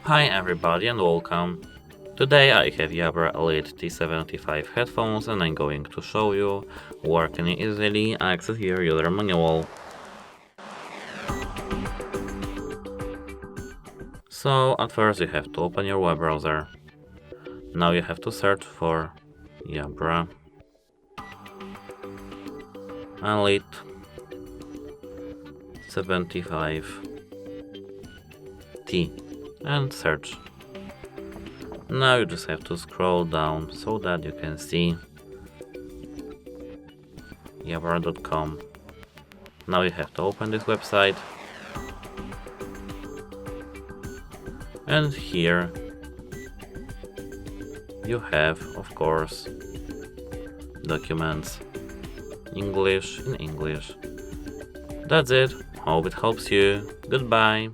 Hi everybody and welcome. Today I have Jabra Elite T75 headphones and I'm going to show you where can you easily access your user manual. So at first you have to open your web browser. Now you have to search for Jabra Elite 75T and search. Now you just have to scroll down so that you can see Jabra.com. Now you have to open this website, and here you have, of course, documents in English. That's it. Hope it helps you. Goodbye.